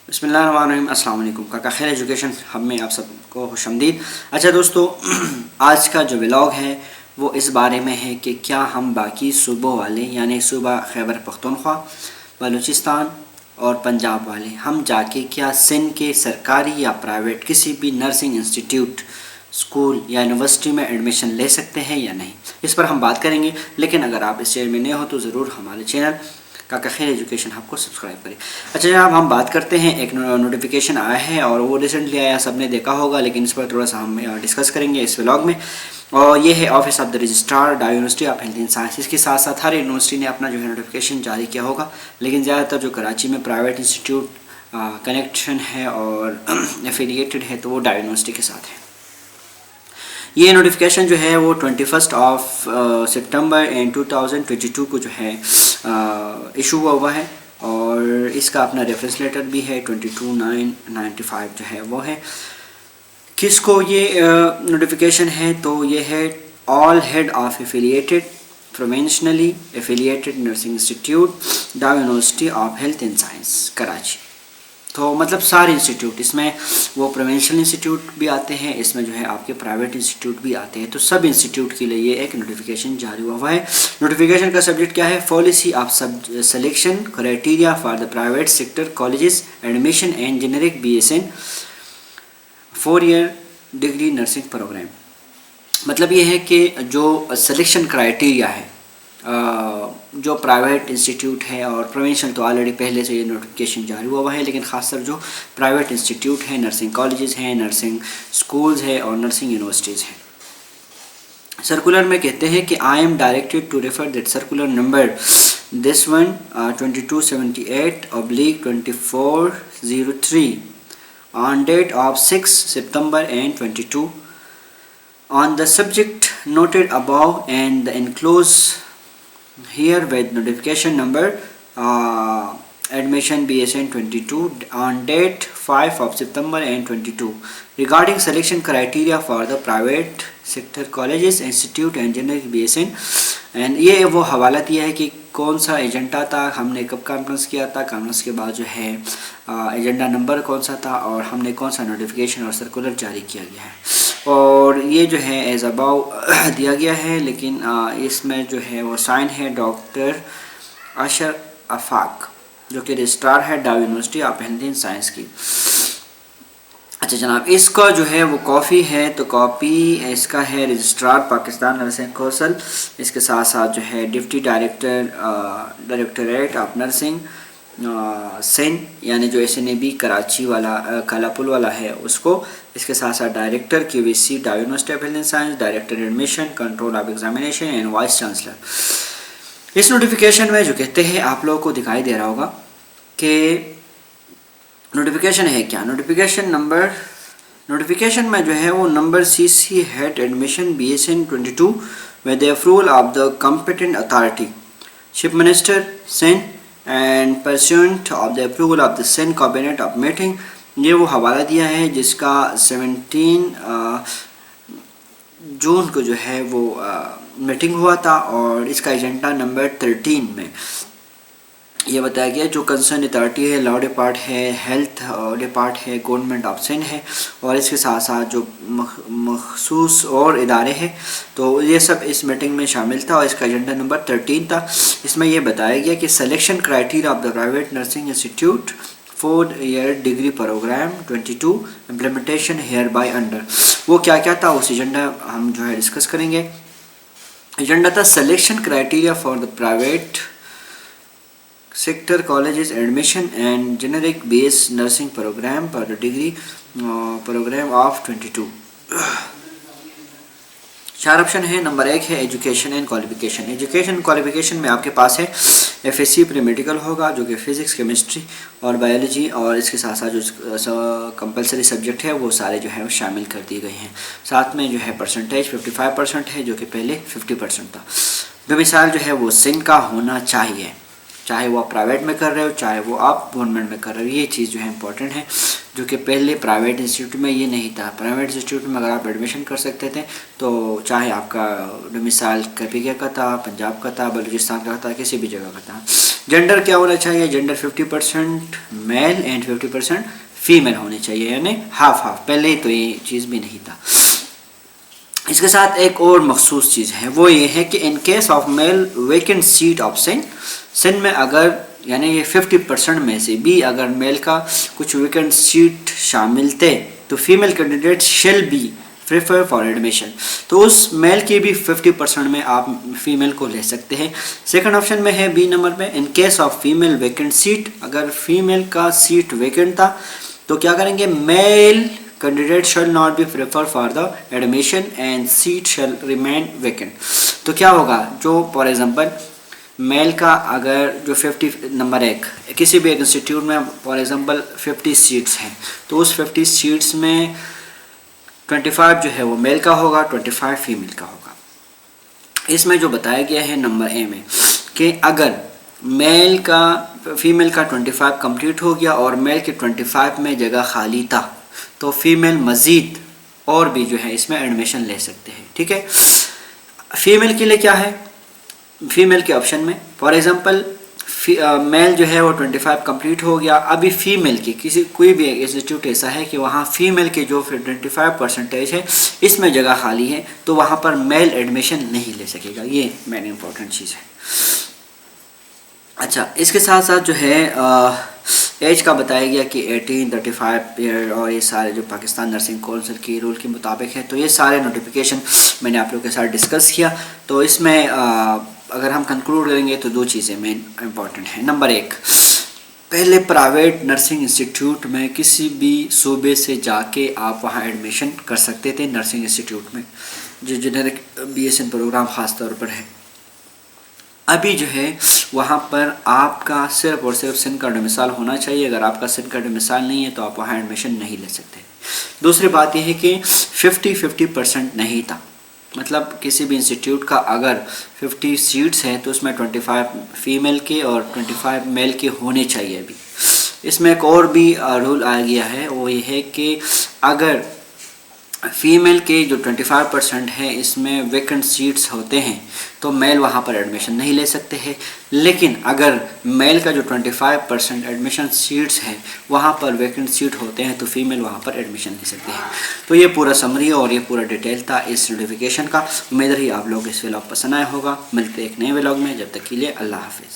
बिस्मिल्लाहिर्रहमानिर्रहीम। अस्सलाम वालेकुम। काका खैर एजुकेशन हब में आप सबको खुशामदीद। अच्छा दोस्तों, आज का जो व्लॉग है वो इस बारे में है कि क्या हम बाकी सूबों वाले यानी सूबा खैबर पख्तूनख्वा, बलूचिस्तान और पंजाब वाले हम जाके क्या सिंध के सरकारी या प्राइवेट किसी भी नर्सिंग इंस्टीट्यूट, स्कूल या यूनिवर्सिटी में एडमिशन ले सकते हैं या नहीं, इस पर हम बात करेंगे। लेकिन अगर आप इस चैनल में नए हो तो ज़रूर हमारे चैनल काका खैर एजुकेशन हब को सब्सक्राइब करें। अच्छा जनाब, हम बात करते हैं, एक नोटिफिकेशन आया है और वो रिसेंटली आया, सबने देखा होगा, लेकिन इस पर थोड़ा सा हम डिस्कस करेंगे इस व्लॉग में। और ये है office of the registrar the university of health and science. इसके साथ साथ हर यूनिवर्सिटी ने अपना जो है नोटिफिकेशन जारी किया होगा, लेकिन ज़्यादातर जो कराची में प्राइवेट इंस्टीट्यूट कनेक्शन है और एफिलिएटेड है तो वो डाई यूनिवर्सिटी के साथ है। ये नोटिफिकेशन जो है वो 21 सितंबर इन 2022 को जो है इशू हुआ है और इसका अपना रेफरेंस लेटर भी है 22/9/95 जो है वो है। किसको ये नोटिफिकेशन है, तो ये है all head of affiliated provincially affiliated nursing institute the university of health and science Karachi. तो मतलब सारे इंस्टीट्यूट, इसमें वो प्रोविंशियल इंस्टीट्यूट भी आते हैं, इसमें जो है आपके प्राइवेट इंस्टीट्यूट भी आते हैं, तो सब इंस्टीट्यूट के लिए ये एक नोटिफिकेशन जारी हुआ है। नोटिफिकेशन का सब्जेक्ट क्या है? Policy of sub selection criteria for the private sector colleges admission and generic BSN 4-year degree nursing program. मतलब ये है कि जो सिलेक्शन क्राइटेरिया है, जो प्राइवेट इंस्टीट्यूट है और प्रोविंशियल तो ऑलरेडी पहले से ये नोटिफिकेशन जारी हुआ है, लेकिन ख़ासकर जो प्राइवेट इंस्टीट्यूट हैं, नर्सिंग कॉलेजेस हैं, नर्सिंग स्कूल्स हैं और नर्सिंग यूनिवर्सिटीज़ हैं। सर्कुलर में कहते हैं कि I am directed to refer that circular number this one 2278/2403 on date of 6 September and 22 on the subject noted above and the enclosed here with notification number admission BSN 22 on date 5 of September and 22 regarding selection criteria for the private sector colleges institute and generic BSN। And ये वो हवाला दिया है कि कौन सा agenda था, हमने कब कॉन्फ्रेंस किया था, कॉन्फ्रेंस के बाद जो है एजेंडा नंबर कौन सा था और हमने कौन सा नोटिफिकेशन और सर्कुलर जारी किया गया है। और ये जो है एज अबाउ दिया गया है, लेकिन इसमें जो है वो साइन है डॉक्टर अशर अफाक, जो कि रजिस्ट्रार है Dow university of health and science की। अच्छा जनाब, इसका जो है वो कॉपी है, तो कॉपी इसका है रजिस्ट्रार पाकिस्तान नर्सिंग कौंसिल, इसके साथ साथ जो है deputy directorate of nursing Sindh यानी जो SNAB कराची वाला कालापुल वाला है उसको, इसके साथ साथ director QVC Dow university of health and science, director admission control of examination and vice chancellor. इस नोटिफिकेशन में जो कहते हैं आप लोगों को दिखाई दे रहा होगा कि नोटिफिकेशन है क्या। नोटिफिकेशन में जो है वो number CC head admission BSN 22 with the approval of the competent authority chief minister Sindh and pursuant of the approval of the Sindh cabinet of meeting. ये वो हवाला दिया है जिसका 17 जून को जो है वो मीटिंग हुआ था और इसका एजेंडा नंबर 13 में ये बताया गया जो कंसर्न अथॉरिटी है, लॉ डिपार्ट है, हेल्थ डिपार्ट है, गवर्नमेंट ऑफ सिंध है और इसके साथ साथ जो मखसूस और इदारे हैं, तो ये सब इस मीटिंग में शामिल था और इसका एजेंडा नंबर 13 था। इसमें यह बताया गया कि selection criteria of the private nursing institute 4-year degree program 22 implementation hereby under, वो क्या क्या था उस एजेंडा हम जो है डिस्कस करेंगे। एजेंडा था selection criteria for the private sector colleges admission and generic base nursing program for the degree program of 22। चार ऑप्शन है। नंबर 1 है education and qualification. Education qualification में आपके पास है FSC प्री मेडिकल होगा जो कि फिजिक्स, केमिस्ट्री और बायोलॉजी और इसके साथ साथ जो कंपलसरी सब्जेक्ट है वो सारे जो है वो शामिल कर दिए गए हैं। साथ में जो है परसेंटेज 55% है जो कि पहले 50% था। बेमिसाल जो है वो सिंध का होना चाहिए, चाहे वो आप प्राइवेट में कर रहे हो चाहे वो आप गवर्नमेंट में कर रहे हो, ये चीज़ जो है इंपॉर्टेंट है, जो कि पहले प्राइवेट इंस्टीट्यूट में ये नहीं था। प्राइवेट इंस्टीट्यूट में अगर आप एडमिशन कर सकते थे तो चाहे आपका डोमिसाइल कभी का था, पंजाब का था, बलूचिस्तान का था, किसी भी जगह का था, जेंडर क्या होना चाहिए, जेंडर 50% मेल एंड 50% फीमेल होने चाहिए, यानी हाफ हाफ। पहले तो ये चीज़ भी नहीं था। इसके साथ एक और मखसूस चीज़ है, वो ये है कि in case of male vacant seat option, Sindh में अगर यानी ये 50% में से भी अगर मेल का कुछ वेकेंट सीट शामिल थे तो female candidate shall be prefer for admission, तो उस मेल की भी 50% में आप फीमेल को ले सकते हैं। सेकंड ऑप्शन में है बी नंबर में, in case of female vacant seat, अगर फीमेल का सीट वेकेंट था तो क्या करेंगे, male candidate shall not be prefer for the admission and seat shall remain vacant. तो क्या होगा, जो फॉर एग्जांपल मेल का अगर जो 50 नंबर एक किसी भी एक इंस्टीट्यूट में फॉर एग्जांपल 50 सीट्स हैं, तो उस 50 सीट्स में 25 जो है वो मेल का होगा, 25 फीमेल का होगा। इसमें जो बताया गया है नंबर ए में कि अगर मेल का फीमेल का 25 कंप्लीट हो गया और मेल के 25 में जगह खाली था तो फीमेल मज़ीद और भी जो है इसमें एडमिशन ले सकते हैं। ठीक है, फीमेल के लिए क्या है, फीमेल के ऑप्शन में फॉर एग्जांपल मेल जो है वो 25 कंप्लीट हो गया, अभी फीमेल की किसी कोई भी इंस्टीट्यूट ऐसा है कि वहाँ फीमेल के जो 25% है इसमें जगह खाली है, तो वहाँ पर मेल एडमिशन नहीं ले सकेगा। ये मेन इम्पोर्टेंट चीज़ है। अच्छा, इसके साथ साथ जो है एज का बताया गया कि 18, 35 ईयर, और ये सारे जो पाकिस्तान नर्सिंग काउंसिल की रूल के मुताबिक है। तो ये सारे नोटिफिकेशन मैंने आप लोगों के साथ डिस्कस किया। तो इसमें अगर हम कंक्लूड करेंगे तो दो चीज़ें मेन इम्पॉर्टेंट हैं। नंबर एक, पहले प्राइवेट नर्सिंग इंस्टीट्यूट में किसी भी सूबे से जाके आप वहाँ एडमिशन कर सकते थे नर्सिंग इंस्टीट्यूट में, जो जेनेरिक BSN प्रोग्राम ख़ास तौर पर है। अभी जो है वहाँ पर आपका सिर्फ और सिर्फ सिंध का डोमिसाइल होना चाहिए। अगर आपका सिंध का डोमिसाइल नहीं है तो आप वहाँ एडमिशन नहीं ले सकते। दूसरी बात यह है कि 50% नहीं था, मतलब किसी भी इंस्टीट्यूट का अगर 50 सीट्स हैं तो उसमें 25 फीमेल के और 25 मेल के होने चाहिए। अभी इसमें एक और भी रूल आ गया है, वो ये है कि अगर फीमेल के जो 25% है इसमें वेकेंट सीट्स होते हैं तो मेल वहाँ पर एडमिशन नहीं ले सकते हैं, लेकिन अगर मेल का जो 25% एडमिशन सीट्स हैं वहाँ पर वेकेंट सीट होते हैं तो फीमेल वहाँ पर एडमिशन ले सकते हैं। तो ये पूरा समरी और ये पूरा डिटेल था इस नोटिफिकेशन का। उम्मीद रही आप लोग इस व्लॉग पसंद आया होगा। मिलते एक नए व्लॉग में, जब तक के लिए अल्लाह हाफिज़।